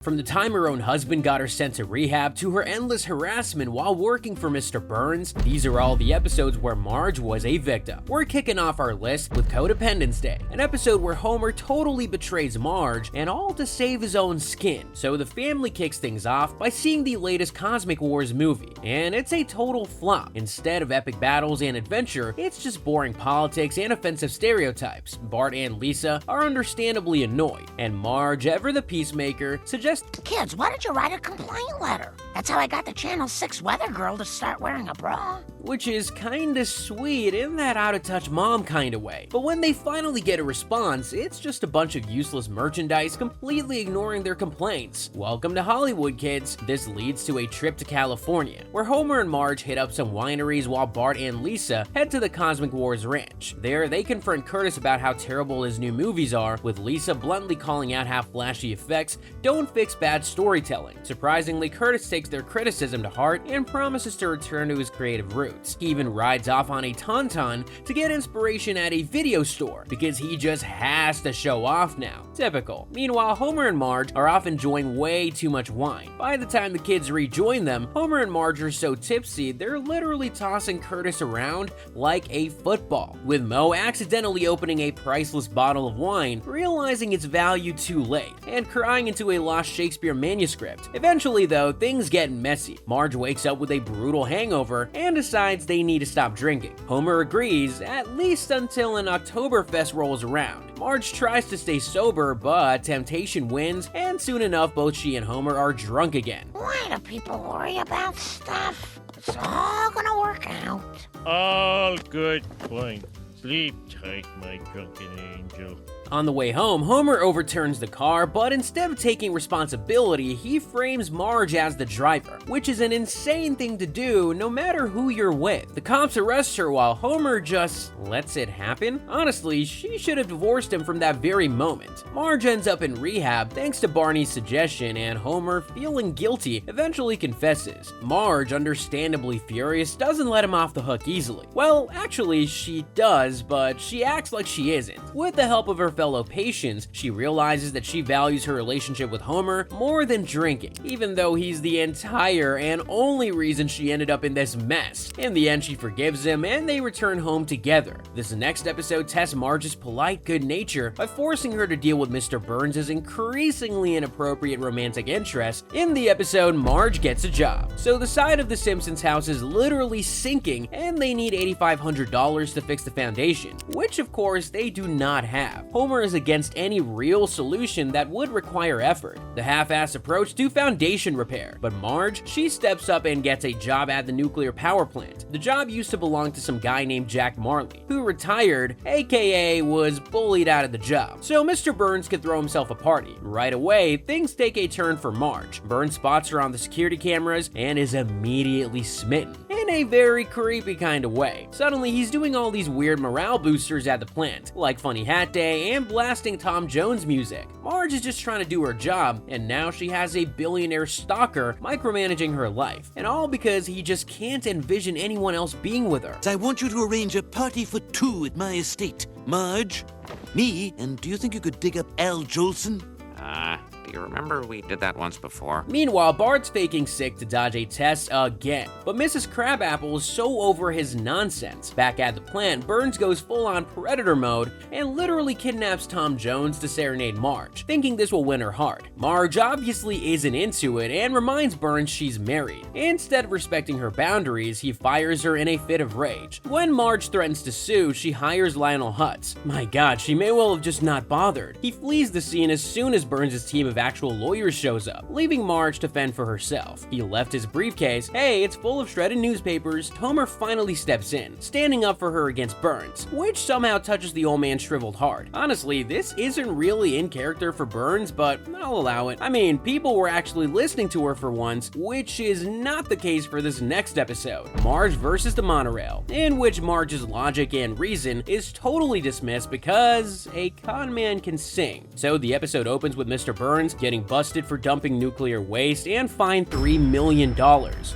From the time her own husband got her sent to rehab to her endless harassment while working for Mr. Burns, these are all the episodes where Marge was a victim. We're kicking off our list with Codependence Day, an episode where Homer totally betrays Marge, and all to save his own skin. So the family kicks things off by seeing the latest Cosmic Wars movie, and it's a total flop. Instead of epic battles and adventure, it's just boring politics and offensive stereotypes. Bart and Lisa are understandably annoyed, and Marge, ever the peacemaker, suggests, "Kids, why did you write a complaint letter? That's how I got the Channel 6 weather girl to start wearing a bra." which is kinda sweet in that out-of-touch mom kinda way. But when they finally get a response, it's just a bunch of useless merchandise completely ignoring their complaints. Welcome to Hollywood, kids. This leads to a trip to California, where Homer and Marge hit up some wineries while Bart and Lisa head to the Cosmic Wars ranch. There, they confront Curtis about how terrible his new movies are, with Lisa bluntly calling out how flashy effects don't fix bad storytelling. Surprisingly, Curtis takes their criticism to heart and promises to return to his creative roots. He even rides off on a tauntaun to get inspiration at a video store, because he just has to show off now. Typical. Meanwhile, Homer and Marge are off enjoying way too much wine. By the time the kids rejoin them, Homer and Marge are so tipsy, they're literally tossing Curtis around like a football, with Moe accidentally opening a priceless bottle of wine, realizing its value too late, and crying into a lost Shakespeare manuscript. Eventually, though, things get messy. Marge wakes up with a brutal hangover and decides they need to stop drinking. Homer agrees, at least until an Oktoberfest rolls around. Marge tries to stay sober, but temptation wins, and soon enough, both she and Homer are drunk again. Why do people worry about stuff? It's all gonna work out. All good points. Sleep tight, my drunken angel. On the way home, Homer overturns the car, but instead of taking responsibility, he frames Marge as the driver, which is an insane thing to do no matter who you're with. The cops arrest her while Homer just lets it happen. Honestly, she should have divorced him from that very moment. Marge ends up in rehab thanks to Barney's suggestion, and Homer, feeling guilty, eventually confesses. Marge, understandably furious, doesn't let him off the hook easily. Well, actually, she does, but she acts like she isn't. With the help of her fellow patients, she realizes that she values her relationship with Homer more than drinking, even though he's the entire and only reason she ended up in this mess. In the end, she forgives him and they return home together. This next episode tests Marge's polite good nature by forcing her to deal with Mr. Burns' increasingly inappropriate romantic interest. In the episode, Marge gets a job. So the side of the Simpsons house is literally sinking and they need $8,500 to fix the foundation, which of course they do not have. Homer is against any real solution that would require effort, the half-ass approach to foundation repair. But Marge, she steps up and gets a job at the nuclear power plant. The job used to belong to some guy named Jack Marley, who retired, aka was bullied out of the job. So Mr. Burns could throw himself a party. Right away, things take a turn for Marge. Burns spots her on the security cameras and is immediately smitten, in a very creepy kind of way. Suddenly, he's doing all these weird morale boosters at the plant, like Funny Hat Day and blasting Tom Jones music. Marge is just trying to do her job, and now she has a billionaire stalker micromanaging her life, and all because he just can't envision anyone else being with her. I want you to arrange a party for two at my estate. Marge, me, and do you think you could dig up Al Jolson? Do you remember we did that once before? Meanwhile, Bart's faking sick to dodge a test again, but Mrs. Crabapple is so over his nonsense. Back at the plant, Burns goes full-on predator mode and literally kidnaps Tom Jones to serenade Marge, thinking this will win her heart. Marge obviously isn't into it and reminds Burns she's married. Instead of respecting her boundaries, he fires her in a fit of rage. When Marge threatens to sue, she hires Lionel Hutz. My god, she may well have just not bothered. He flees the scene as soon as Burns' team of actual lawyers shows up, leaving Marge to fend for herself. He left his briefcase. Hey, it's full of shredded newspapers. Homer finally steps in, standing up for her against Burns, which somehow touches the old man's shriveled heart. Honestly, this isn't really in character for Burns, but I'll allow it. I mean, people were actually listening to her for once, which is not the case for this next episode, Marge versus the Monorail, in which Marge's logic and reason is totally dismissed because a con man can sing. So the episode opens with Mr. Burns citizens, getting busted for dumping nuclear waste, and fined $3 million.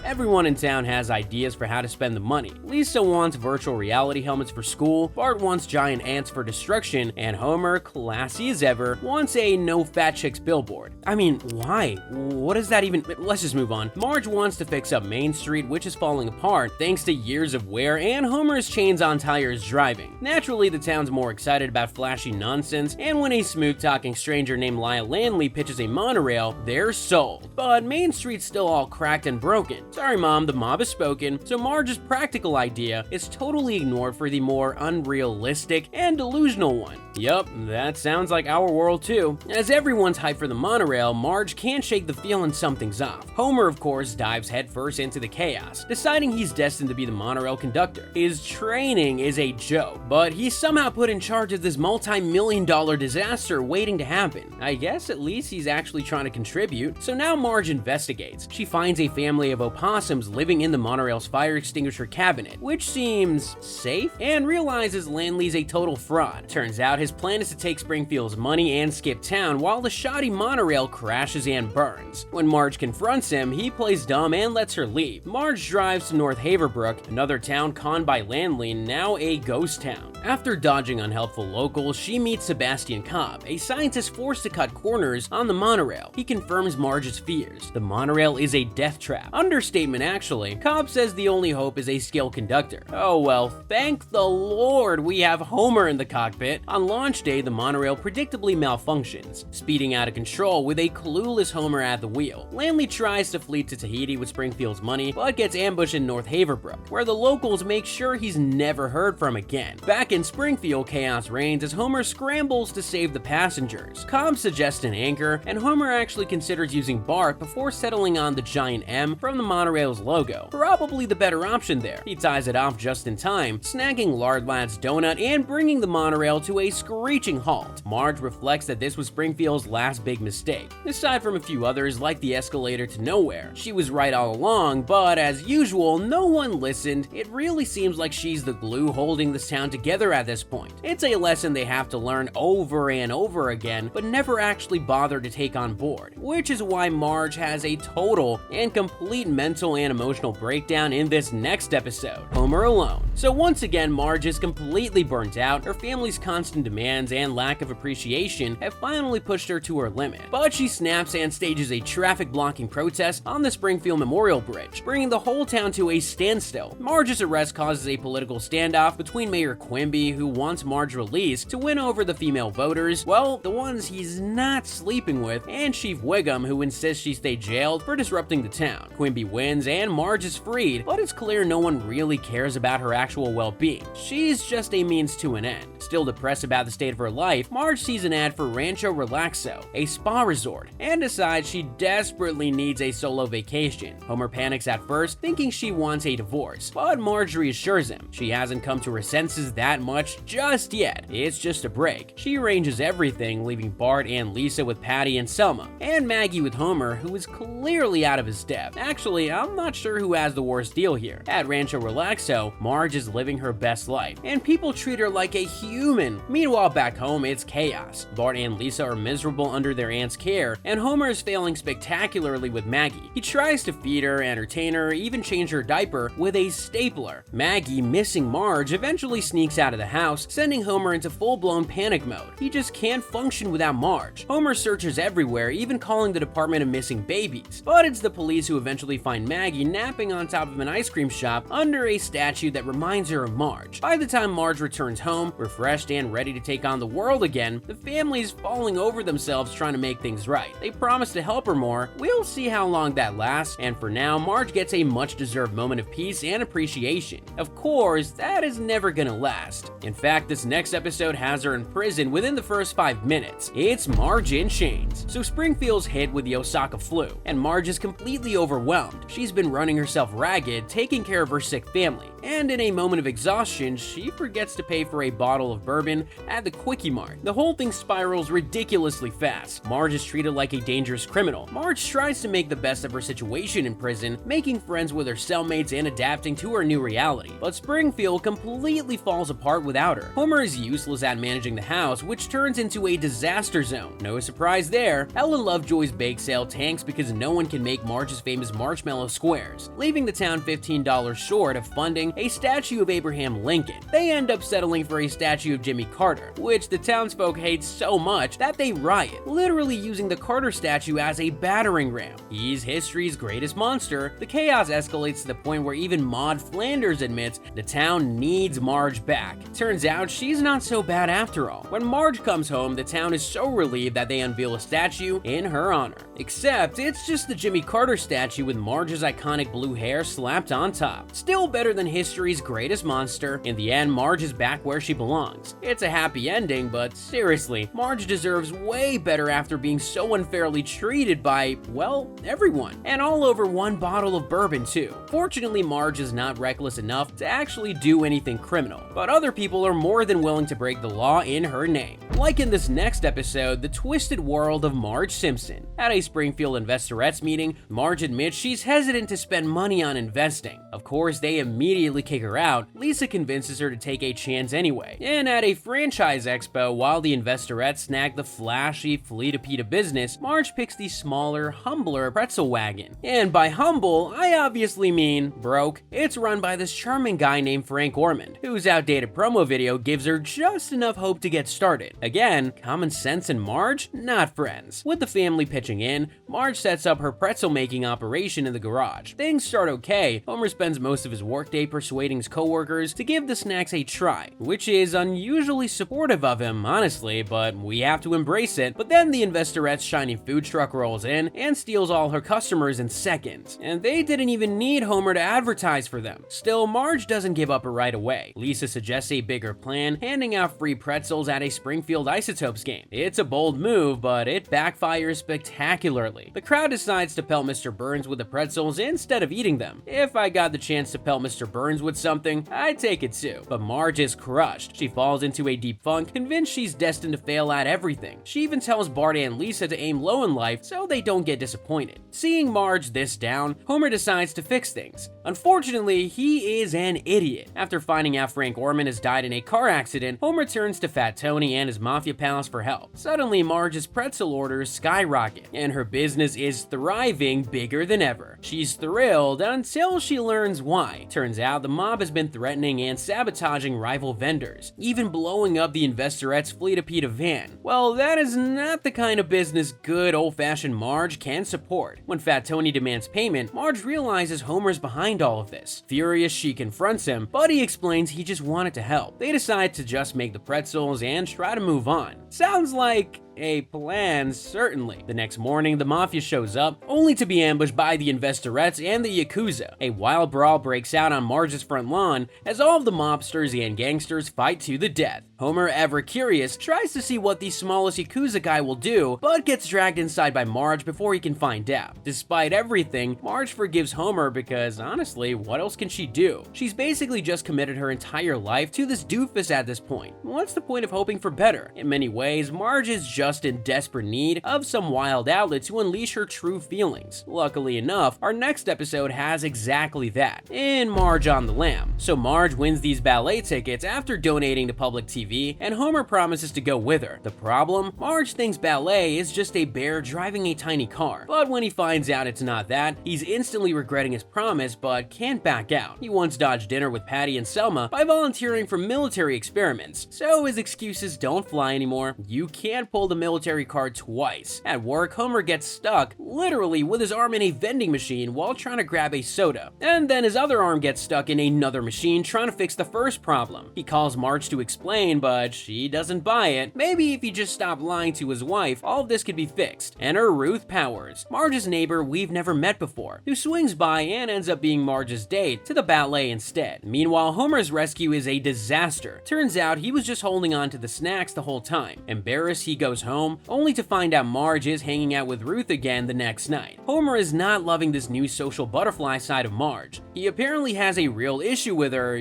Everyone in town has ideas for how to spend the money. Lisa wants virtual reality helmets for school, Bart wants giant ants for destruction, and Homer, classy as ever, wants a no fat chicks billboard. I mean, why? What does that even... Let's just move on. Marge wants to fix up Main Street, which is falling apart thanks to years of wear and Homer's chains-on tires driving. Naturally, the town's more excited about flashy nonsense, and when a smooth-talking stranger named Lyle Landley pitches a monorail, they're sold. But Main Street's still all cracked and broken. Sorry mom, the mob has spoken, so Marge's practical idea is totally ignored for the more unrealistic and delusional one. Yup, that sounds like our world too. As everyone's hyped for the monorail, Marge can't shake the feeling something's off. Homer, of course, dives headfirst into the chaos, deciding he's destined to be the monorail conductor. His training is a joke, but he's somehow put in charge of this multi-million-dollar disaster waiting to happen. I guess at least he's actually trying to contribute. So now Marge investigates. She finds a family of opossums living in the monorail's fire extinguisher cabinet, which seems safe, and realizes Landley's a total fraud. Turns out his plan is to take Springfield's money and skip town while the shoddy monorail crashes and burns. When Marge confronts him, he plays dumb and lets her leave. Marge drives to North Haverbrook, another town conned by Landley, now a ghost town. After dodging unhelpful locals, she meets Sebastian Cobb, a scientist forced to cut corners on the monorail. He confirms Marge's fears. The monorail is a death trap. Understatement, actually. Cobb says the only hope is a skilled conductor. Oh well, thank the Lord we have Homer in the cockpit. On launch day, the monorail predictably malfunctions, speeding out of control with a clueless Homer at the wheel. Landley tries to flee to Tahiti with Springfield's money, but gets ambushed in North Haverbrook, where the locals make sure he's never heard from again. Back in Springfield, chaos reigns as Homer scrambles to save the passengers. Cobb suggests an anchor, and Homer actually considers using Bart before settling on the giant M from the monorail's logo. Probably the better option there. He ties it off just in time, snagging Lard Lad's donut and bringing the monorail to a screeching halt. Marge reflects that this was Springfield's last big mistake. Aside from a few others, like the escalator to nowhere, she was right all along, but as usual, no one listened. It really seems like she's the glue holding this town together at this point. It's a lesson they have to learn over and over again, but never actually bother to take on board, which is why Marge has a total and complete mental and emotional breakdown in this next episode, Homer Alone. So once again, Marge is completely burnt out. Her family's constant demands and lack of appreciation have finally pushed her to her limit, but she snaps and stages a traffic blocking protest on the Springfield Memorial Bridge, bringing the whole town to a standstill. Marge's arrest causes a political standoff between Mayor Quimby, who wants Marge released to win over the female voters, well, the ones he's not sleeping with, and Chief Wiggum, who insists she stay jailed for disrupting the town. Quimby wins and Marge is freed, but it's clear no one really cares about her actual well-being. She's just a means to an end. Still depressed about the state of her life, Marge sees an ad for Rancho Relaxo, a spa resort, and decides she desperately needs a solo vacation. Homer panics at first, thinking she wants a divorce, but Marge reassures him she hasn't come to her senses that much just yet. It's just a break. She arranges everything, leaving Bart and Lisa with Patty and Selma, and Maggie with Homer, who is clearly out of his depth. Actually, I'm not sure who has the worst deal here. At Rancho Relaxo, Marge is living her best life, and people treat her like a human. Meanwhile, back home, it's chaos. Bart and Lisa are miserable under their aunt's care, and Homer is failing spectacularly with Maggie. He tries to feed her, entertain her, even change her diaper with a stapler. Maggie, missing Marge, eventually sneaks out of the house, sending Homer into full-blown panic mode. He just can't function without Marge. Homer searches everywhere, even calling the Department of Missing Babies, but it's the police who eventually find Maggie napping on top of an ice cream shop under a statue that reminds her of Marge. By the time Marge returns home, refreshed and ready to take on the world again, the family's falling over themselves trying to make things right. They promise to help her more. We'll see how long that lasts, and for now, Marge gets a much-deserved moment of peace and appreciation. Of course, that is never gonna last. In fact, this next episode has her in prison within the first 5 minutes. It's Marge in chains. So Springfield's hit with the Osaka flu, and Marge is completely overwhelmed. She's been running herself ragged, taking care of her sick family, and in a moment of exhaustion, she forgets to pay for a bottle of bourbon at the Quickie Mart. The whole thing spirals ridiculously fast. Marge is treated like a dangerous criminal. Marge tries to make the best of her situation in prison, making friends with her cellmates and adapting to her new reality. But Springfield completely falls apart without her. Homer is useless at managing the house, which turns into a disaster zone. No surprise there, Ellen Lovejoy's bake sale tanks because no one can make Marge's famous marshmallow squares, leaving the town $15 short of funding a statue of Abraham Lincoln. They end up settling for a statue of Jimmy Carter, which the townsfolk hate so much that they riot, literally using the Carter statue as a battering ram. He's history's greatest monster. The chaos escalates to the point where even Maud Flanders admits the town needs Marge back. Turns out she's not so bad after all. When Marge comes home, the town is so relieved that they unveil a statue in her honor. Except it's just the Jimmy Carter statue with Marge's iconic blue hair slapped on top. Still better than history's greatest monster. In the end, Marge is back where she belongs. It's a happy ending, but seriously, Marge deserves way better after being so unfairly treated by, well, everyone. And all over one bottle of bourbon too. Fortunately, Marge is not reckless enough to actually do anything criminal, but other people are more than willing to break the law in her name. Like in this next episode, The Twisted World of Marge Simpson. At a Springfield Investorettes meeting, Marge admits she's hesitant to spend money on investing. Of course, they immediately kick her out. Lisa convinces her to take a chance anyway. And at a franchise expo, while the Investorettes snag the flashy Fleetapita business, Marge picks the smaller, humbler pretzel wagon. And by humble, I obviously mean broke. It's run by this charming guy named Frank Ormond, whose outdated promo video gives her just enough hope to get started. Again, common sense and Marge, not friends. With the family pitching in, Marge sets up her pretzel making operation in the garage. Things start okay. Homer spends most of his workday persuading his coworkers to give the snacks a try, which is unusually supportive of him, honestly, but we have to embrace it. But then the Investorette's shiny food truck rolls in and steals all her customers in seconds, and they didn't even need Homer to advertise for them. Still, Marge doesn't give up right away. Lisa suggests a bigger plan, handing out free pretzels at a Springfield Isotopes game. It's a bold move, but it backfires spectacularly. The crowd decides to pelt Mr. Burns with the pretzels instead of eating them. If I got the chance to pelt Mr. Burns with something, I'd take it too. But Marge is crushed. She falls into a deep funk, convinced she's destined to fail at everything. She even tells Bart and Lisa to aim low in life so they don't get disappointed. Seeing Marge this down, Homer decides to fix things. Unfortunately, he is an idiot. After finding out Frank Ormond has died in a car accident, Homer turns to Fat Tony and his mafia pals for help. Suddenly, Marge's pretzel orders skyrocket, and her business is thriving bigger than ever. She's thrilled until she learns why. Turns out the mob has been threatening and sabotaging rival vendors, even blowing up the Investorette's Fleetapita van. Well, that is not the kind of business good old-fashioned Marge can support. When Fat Tony demands payment, Marge realizes Homer's behind all of this. Furious, she confronts him, but he explains he just wanted to help. They decide to just make the pretzels and try to move on. Sounds like a plan, certainly. The next morning, the Mafia shows up, only to be ambushed by the Investorettes and the Yakuza. A wild brawl breaks out on Marge's front lawn as all of the mobsters and gangsters fight to the death. Homer, ever curious, tries to see what the smallest Yakuza guy will do, but gets dragged inside by Marge before he can find out. Despite everything, Marge forgives Homer because, honestly, what else can she do? She's basically just committed her entire life to this doofus at this point. What's the point of hoping for better? In many ways, Marge is just in desperate need of some wild outlet to unleash her true feelings. Luckily enough, our next episode has exactly that, in Marge on the Lam. So Marge wins these ballet tickets after donating to public TV, and Homer promises to go with her. The problem? Marge thinks ballet is just a bear driving a tiny car, but when he finds out it's not that, he's instantly regretting his promise but can't back out. He once dodged dinner with Patty and Selma by volunteering for military experiments, so his excuses don't fly anymore. You can't pull the military card twice. At work, Homer gets stuck, literally with his arm in a vending machine while trying to grab a soda. And then his other arm gets stuck in another machine trying to fix the first problem. He calls Marge to explain, insane, but she doesn't buy it. Maybe if he just stopped lying to his wife, all of this could be fixed. Enter Ruth Powers, Marge's neighbor we've never met before, who swings by and ends up being Marge's date to the ballet instead. Meanwhile, Homer's rescue is a disaster. Turns out he was just holding on to the snacks the whole time. Embarrassed, he goes home, only to find out Marge is hanging out with Ruth again the next night. Homer is not loving this new social butterfly side of Marge. He apparently has a real issue with her,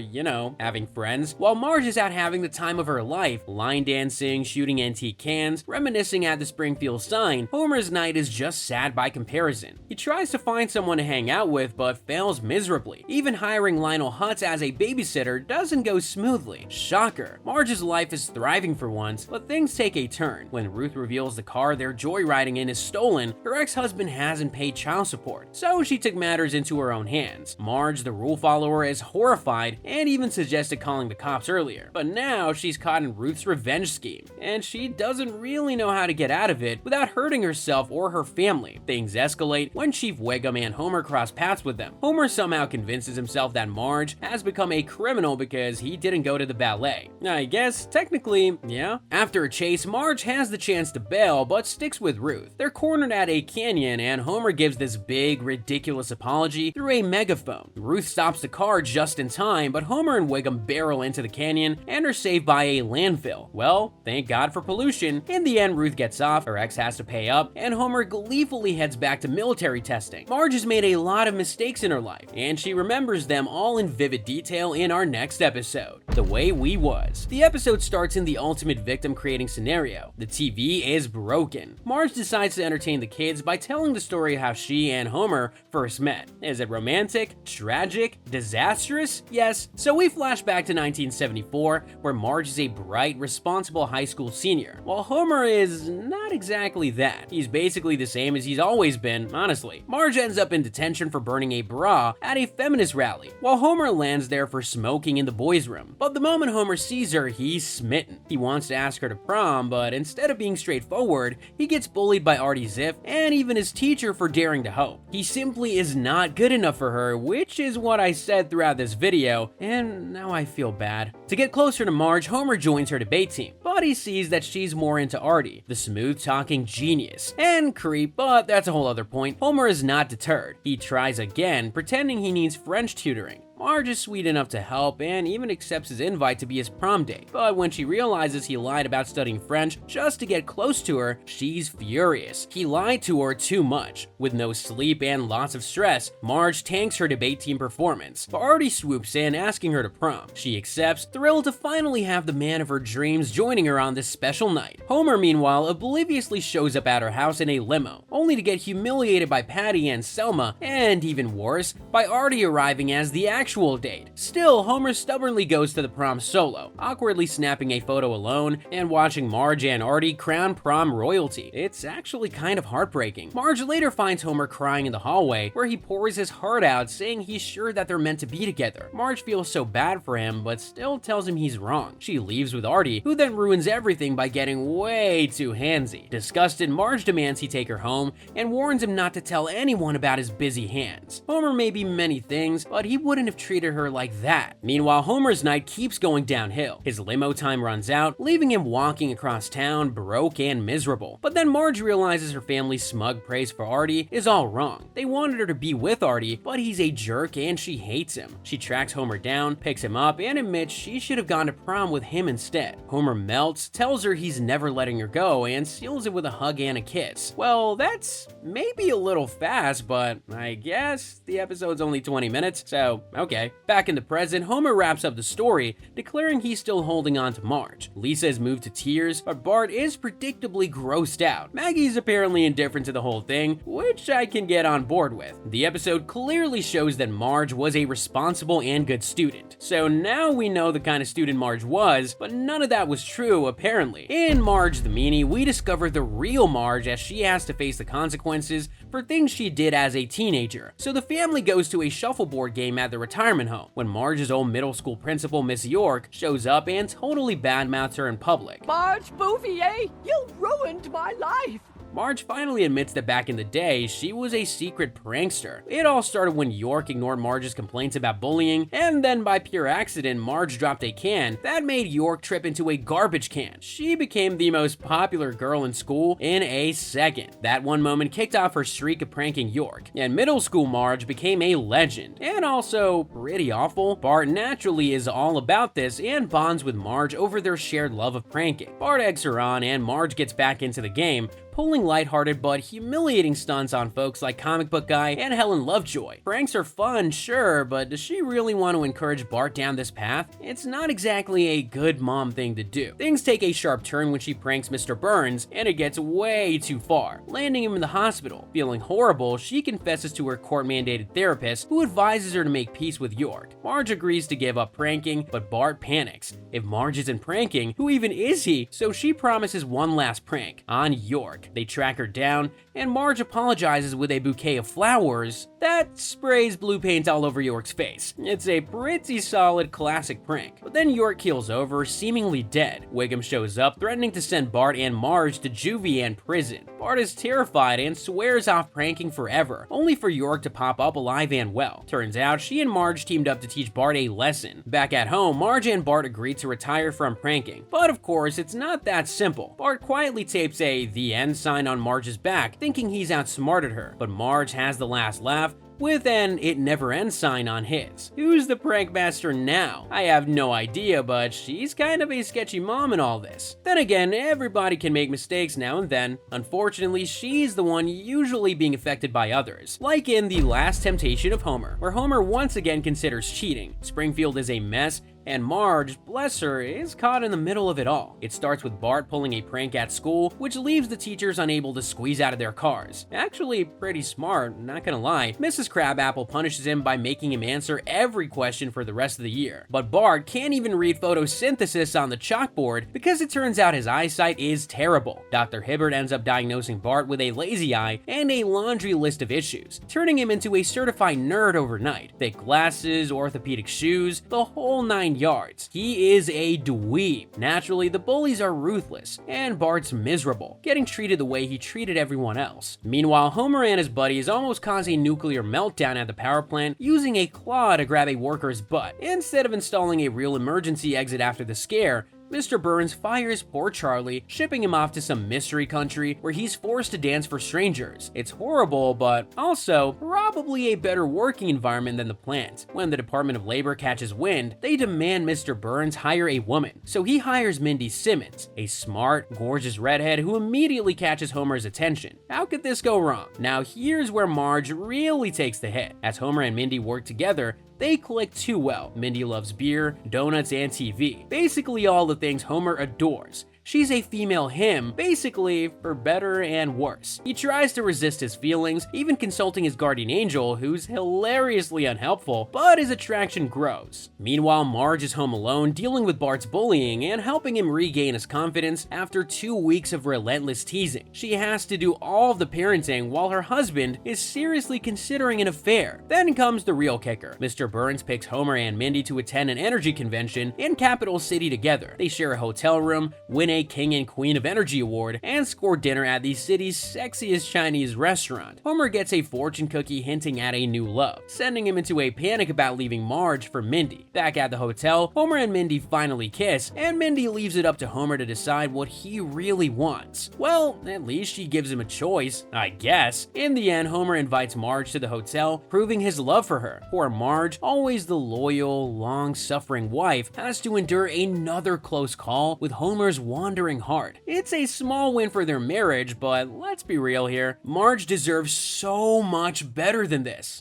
having friends, while Marge is out having the time of her life, line dancing, shooting antique cans, reminiscing at the Springfield sign. Homer's night is just sad by comparison. He tries to find someone to hang out with, but fails miserably. Even hiring Lionel Hutz as a babysitter doesn't go smoothly. Shocker. Marge's life is thriving for once, but things take a turn. When Ruth reveals the car they're joyriding in is stolen, her ex-husband hasn't paid child support, so she took matters into her own hands. Marge, the rule follower, is horrified and even suggested calling the cops earlier. But now she's caught in Ruth's revenge scheme, and she doesn't really know how to get out of it without hurting herself or her family. Things escalate when Chief Wiggum and Homer cross paths with them. Homer somehow convinces himself that Marge has become a criminal because he didn't go to the ballet. I guess, technically, yeah. After a chase, Marge has the chance to bail, but sticks with Ruth. They're cornered at a canyon, and Homer gives this big, ridiculous apology through a megaphone. Ruth stops the car just in time, but Homer and Wiggum barrel into the canyon and are saved by a landfill. Well, thank God for pollution. In the end, Ruth gets off, her ex has to pay up, and Homer gleefully heads back to military testing. Marge has made a lot of mistakes in her life, and she remembers them all in vivid detail in our next episode, The Way We Was. The episode starts in the ultimate victim creating scenario. The TV is broken. Marge decides to entertain the kids by telling the story of how she and Homer first met. Is it romantic, tragic, disastrous? Yes. So we flash back to 1974, where Marge is a bright, responsible high school senior, while Homer is not exactly that. He's basically the same as he's always been, honestly. Marge ends up in detention for burning a bra at a feminist rally, while Homer lands there for smoking in the boys' room. But the moment Homer sees her, he's smitten. He wants to ask her to prom, but instead of being straightforward, he gets bullied by Artie Ziff and even his teacher for daring to hope. He simply is not good enough for her, which is what I said throughout this video, and now I feel bad. To get closer to Marge, Homer joins her debate team, but he sees that she's more into Artie, the smooth-talking genius, and creep, but that's a whole other point. Homer is not deterred. He tries again, pretending he needs French tutoring. Marge is sweet enough to help and even accepts his invite to be his prom date, but when she realizes he lied about studying French just to get close to her, she's furious. He lied to her too much. With no sleep and lots of stress, Marge tanks her debate team performance, but Artie swoops in asking her to prom. She accepts, thrilled to finally have the man of her dreams joining her on this special night. Homer, meanwhile, obliviously shows up at her house in a limo, only to get humiliated by Patty and Selma, and even worse, by Artie arriving as the actual date. Still, Homer stubbornly goes to the prom solo, awkwardly snapping a photo alone and watching Marge and Artie crown prom royalty. It's actually kind of heartbreaking. Marge later finds Homer crying in the hallway, where he pours his heart out, saying he's sure that they're meant to be together. Marge feels so bad for him, but still tells him he's wrong. She leaves with Artie, who then ruins everything by getting way too handsy. Disgusted, Marge demands he take her home and warns him not to tell anyone about his busy hands. Homer may be many things, but he wouldn't have treated her like that. Meanwhile, Homer's night keeps going downhill. His limo time runs out, leaving him walking across town broke and miserable. But then Marge realizes her family's smug praise for Artie is all wrong. They wanted her to be with Artie, but he's a jerk and she hates him. She tracks Homer down, picks him up, and admits she should have gone to prom with him instead. Homer melts, tells her he's never letting her go, and seals it with a hug and a kiss. Well, that's maybe a little fast, but I guess the episode's only 20 minutes, so okay. Back in the present, Homer wraps up the story, declaring he's still holding on to Marge. Lisa is moved to tears, but Bart is predictably grossed out. Maggie's apparently indifferent to the whole thing, which I can get on board with. The episode clearly shows that Marge was a responsible and good student. So now we know the kind of student Marge was, but none of that was true, apparently. In Marge the Meanie, we discover the real Marge as she has to face the consequences for things she did as a teenager. So the family goes to a shuffleboard game at the retirement home, when Marge's old middle school principal, Miss York, shows up and totally badmouths her in public. Marge Bouvier, you ruined my life. Marge finally admits that back in the day, she was a secret prankster. It all started when York ignored Marge's complaints about bullying, and then by pure accident, Marge dropped a can that made York trip into a garbage can. She became the most popular girl in school in a second. That one moment kicked off her streak of pranking York, and middle school Marge became a legend, and also pretty awful. Bart naturally is all about this and bonds with Marge over their shared love of pranking. Bart eggs her on, and Marge gets back into the game, pulling lighthearted but humiliating stunts on folks like Comic Book Guy and Helen Lovejoy. Pranks are fun, sure, but does she really want to encourage Bart down this path? It's not exactly a good mom thing to do. Things take a sharp turn when she pranks Mr. Burns, and it gets way too far, landing him in the hospital. Feeling horrible, she confesses to her court-mandated therapist, who advises her to make peace with York. Marge agrees to give up pranking, but Bart panics. If Marge isn't pranking, who even is he? So she promises one last prank on York. They track her down, and Marge apologizes with a bouquet of flowers that sprays blue paint all over York's face. It's a pretty solid classic prank. But then York keels over, seemingly dead. Wiggum shows up, threatening to send Bart and Marge to juvie and prison. Bart is terrified and swears off pranking forever, only for York to pop up alive and well. Turns out she and Marge teamed up to teach Bart a lesson. Back at home, Marge and Bart agree to retire from pranking. But of course, it's not that simple. Bart quietly tapes a "The End" sign on Marge's back, thinking he's outsmarted her. But Marge has the last laugh, with an "It Never Ends" sign on his. Who's the prank master now? I have no idea, but she's kind of a sketchy mom in all this. Then again, everybody can make mistakes now and then. Unfortunately, she's the one usually being affected by others. Like in The Last Temptation of Homer, where Homer once again considers cheating. Springfield is a mess, and Marge, bless her, is caught in the middle of it all. It starts with Bart pulling a prank at school, which leaves the teachers unable to squeeze out of their cars. Actually, pretty smart, not gonna lie. Mrs. Crabapple punishes him by making him answer every question for the rest of the year. But Bart can't even read photosynthesis on the chalkboard because it turns out his eyesight is terrible. Dr. Hibbert ends up diagnosing Bart with a lazy eye and a laundry list of issues, turning him into a certified nerd overnight. Thick glasses, orthopedic shoes, the whole 9 yards. He is a dweeb. Naturally, the bullies are ruthless, and Bart's miserable, getting treated the way he treated everyone else. Meanwhile, Homer and his buddies almost cause a nuclear meltdown at the power plant using a claw to grab a worker's butt. Instead of installing a real emergency exit after the scare, Mr. Burns fires poor Charlie, shipping him off to some mystery country where he's forced to dance for strangers. It's horrible, but also probably a better working environment than the plant. When the Department of Labor catches wind, they demand Mr. Burns hire a woman. So he hires Mindy Simmons, a smart, gorgeous redhead who immediately catches Homer's attention. How could this go wrong? Now here's where Marge really takes the hit. As Homer and Mindy work together, they click too well. Mindy loves beer, donuts, and TV. Basically all the things Homer adores. She's a female him, basically, for better and worse. He tries to resist his feelings, even consulting his guardian angel, who's hilariously unhelpful, but his attraction grows. Meanwhile, Marge is home alone, dealing with Bart's bullying and helping him regain his confidence after 2 weeks of relentless teasing. She has to do all of the parenting while her husband is seriously considering an affair. Then comes the real kicker. Mr. Burns picks Homer and Mindy to attend an energy convention in Capital City together. They share a hotel room, win a King and Queen of Energy award, and score dinner at the city's sexiest Chinese restaurant. Homer gets a fortune cookie hinting at a new love, sending him into a panic about leaving Marge for Mindy. Back at the hotel, Homer and Mindy finally kiss, and Mindy leaves it up to Homer to decide what he really wants. Well, at least she gives him a choice, I guess. In the end, Homer invites Marge to the hotel, proving his love for her. Poor Marge, always the loyal, long-suffering wife, has to endure another close call with Homer's wandering heart. It's a small win for their marriage, but let's be real here. Marge deserves so much better than this.